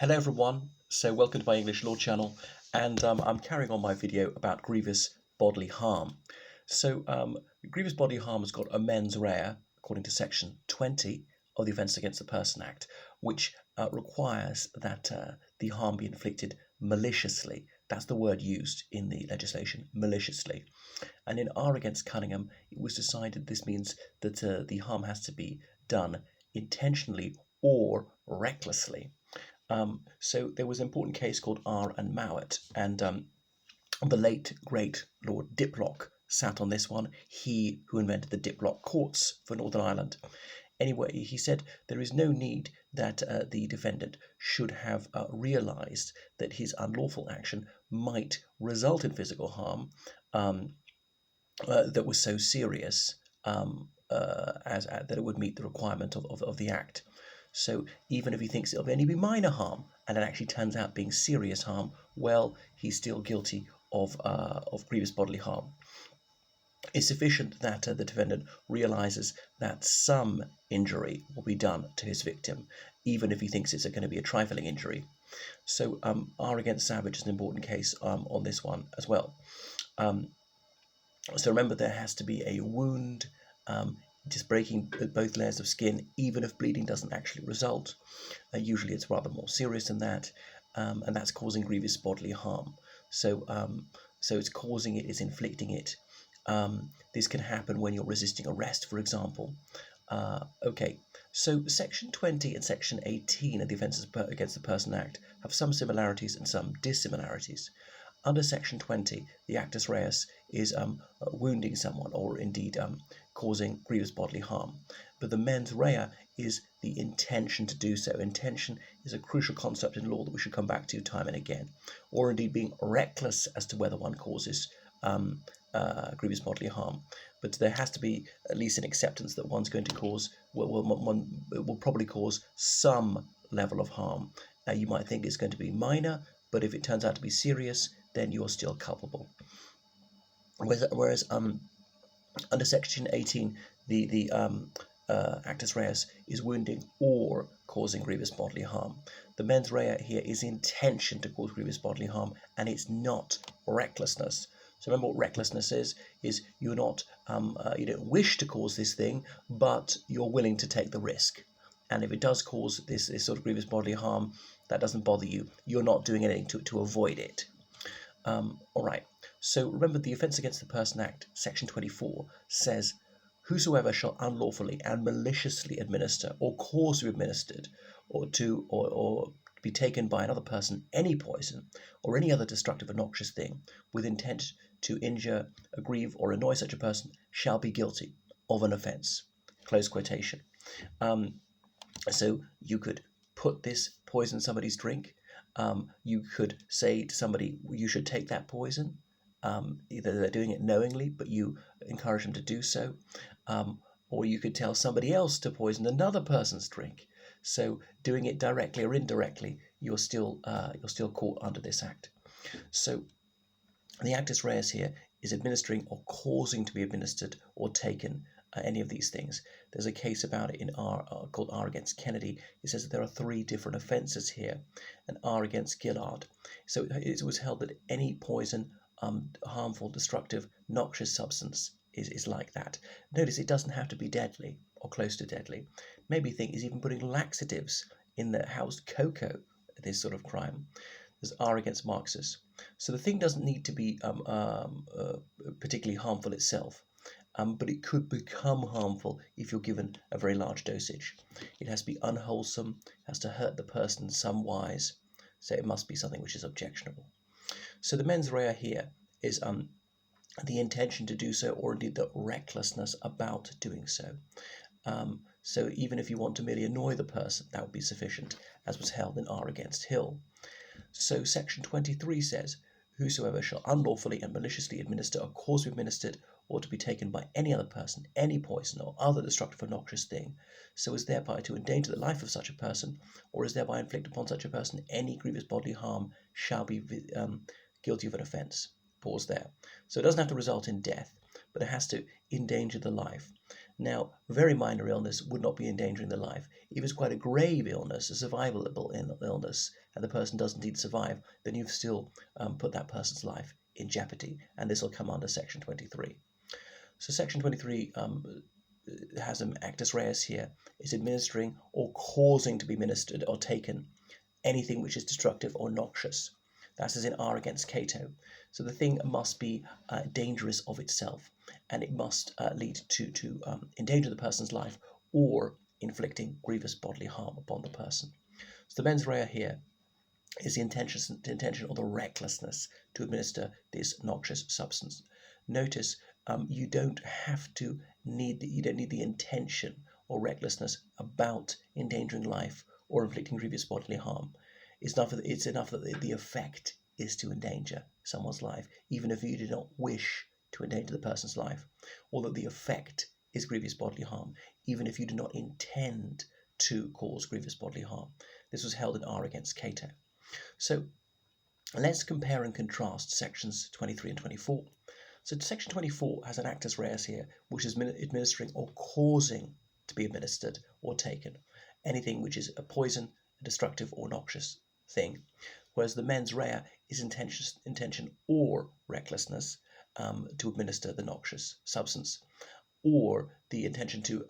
Hello everyone, so welcome to my English Law channel, and I'm carrying on my video about grievous bodily harm. So grievous bodily harm has got a mens rea according to section 20 of the Offence Against the Person Act, which requires that the harm be inflicted maliciously. That's the word used in the legislation, maliciously. And in R against Cunningham, it was decided this means that the harm has to be done intentionally or recklessly. So there was an important case called R and Mowat, and the late great Lord Diplock sat on this one. He who invented the Diplock courts for Northern Ireland. Anyway, he said there is no need that the defendant should have realised that his unlawful action might result in physical harm that was so serious as that it would meet the requirement of the Act. So even if he thinks it'll only be minor harm, and it actually turns out being serious harm, well, he's still guilty of grievous bodily harm. It's sufficient that the defendant realises that some injury will be done to his victim, even if he thinks it's going to be a trifling injury. So R against Savage is an important case on this one as well. So remember, there has to be a wound, just breaking both layers of skin, even if bleeding doesn't actually result. Usually it's rather more serious than that, and that's causing grievous bodily harm. So it's causing it, it's inflicting it. This can happen when you're resisting arrest, for example. Okay, so Section 20 and Section 18 of the Offences Against the Person Act have some similarities and some dissimilarities. Under Section 20, the actus reus is wounding someone, or indeed causing grievous bodily harm. But the mens rea is the intention to do so. Intention is a crucial concept in law that we should come back to time and again. Or indeed being reckless as to whether one causes grievous bodily harm. But there has to be at least an acceptance that one's going to cause, one will probably cause some level of harm. You might think it's going to be minor, but if it turns out to be serious, then you're still culpable. Whereas under Section 18, the actus reus is wounding or causing grievous bodily harm. The mens rea here is intention to cause grievous bodily harm, and it's not recklessness. So remember what recklessness is you're not, you don't wish to cause this thing, but you're willing to take the risk. And if it does cause this sort of grievous bodily harm, that doesn't bother you. You're not doing anything to avoid it. All right. So remember, the Offence Against the Person Act, Section 24, says, "Whosoever shall unlawfully and maliciously administer or cause to be administered or be taken by another person any poison or any other destructive or noxious thing with intent to injure, aggrieve, or annoy such a person shall be guilty of an offence." Close quotation. So you could put this poison in somebody's drink. You could say to somebody, you should take that poison. Either they're doing it knowingly, but you encourage them to do so. Or you could tell somebody else to poison another person's drink. So doing it directly or indirectly, you're still caught under this act. So the actus reus here is administering or causing to be administered or taken any of these things. There's a case about it in R called R against Kennedy. It says that there are 3 different offences here, and R against Gillard. So it was held that any poison, harmful, destructive, noxious substance is like that. Notice it doesn't have to be deadly or close to deadly. Maybe think is even putting laxatives in the housed cocoa, this sort of crime. There's R against Marxus. So the thing doesn't need to be particularly harmful itself. But it could become harmful if you're given a very large dosage. It has to be unwholesome, has to hurt the person in some wise, so it must be something which is objectionable. So the mens rea here is the intention to do so, or indeed the recklessness about doing so. So even if you want to merely annoy the person, that would be sufficient, as was held in R against Hill. So Section 23 says, "Whosoever shall unlawfully and maliciously administer or cause to be administered or to be taken by any other person any poison or other destructive or noxious thing, so as thereby to endanger the life of such a person, or as thereby inflict upon such a person any grievous bodily harm, shall be guilty of an offence." Pause there. So it doesn't have to result in death, but it has to endanger the life. Now, very minor illness would not be endangering the life. If it's quite a grave illness, a survivable illness, and the person does indeed survive, then you've still put that person's life in jeopardy, and this will come under Section 23. So Section 23 has an actus reus here, is administering or causing to be administered or taken anything which is destructive or noxious. That's as in R against Cato. So the thing must be dangerous of itself, and it must lead to endanger the person's life or inflicting grievous bodily harm upon the person. So the mens rea here is the intention or the recklessness to administer this noxious substance. Notice you don't need the intention or recklessness about endangering life or inflicting grievous bodily harm. It's enough that the effect is to endanger someone's life, even if you do not wish to endanger the person's life, or that the effect is grievous bodily harm, even if you do not intend to cause grievous bodily harm. This was held in R against Cato. So let's compare and contrast sections 23 and 24. So section 24 has an actus reus here, which is administering or causing to be administered or taken anything which is a poison, a destructive or noxious thing, whereas the mens rea is intention or recklessness to administer the noxious substance, or the intention to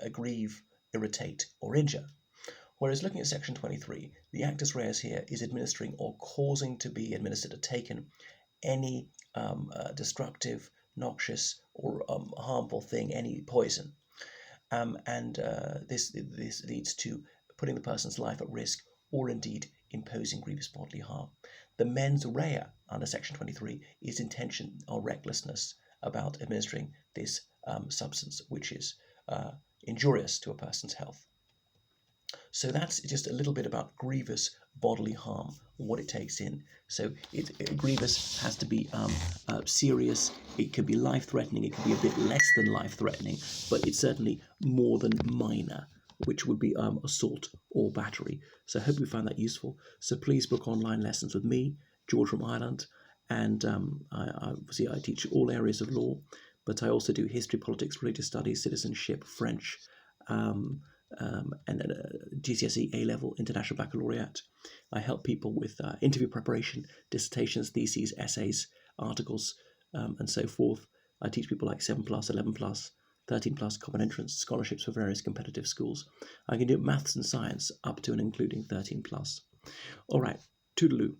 aggrieve, irritate, or injure. Whereas looking at section 23, the actus reus here is administering or causing to be administered or taken any destructive, noxious, or harmful thing, any poison. This leads to putting the person's life at risk or indeed imposing grievous bodily harm. The mens rea under section 23 is intention or recklessness about administering this substance which is injurious to a person's health. So that's just a little bit about grievous bodily harm, what it takes in. So grievous has to be serious. It could be life-threatening. It could be a bit less than life-threatening, but it's certainly more than minor, which would be assault or battery. So I hope you found that useful. So please book online lessons with me, George from Ireland, and I teach all areas of law, but I also do history, politics, religious studies, citizenship, French, and GCSE A-level International Baccalaureate. I help people with interview preparation, dissertations, theses, essays, articles, and so forth. I teach people like 7+, 11+, 13+ common entrance scholarships for various competitive schools. I can do maths and science up to and including 13+. All right, toodaloo.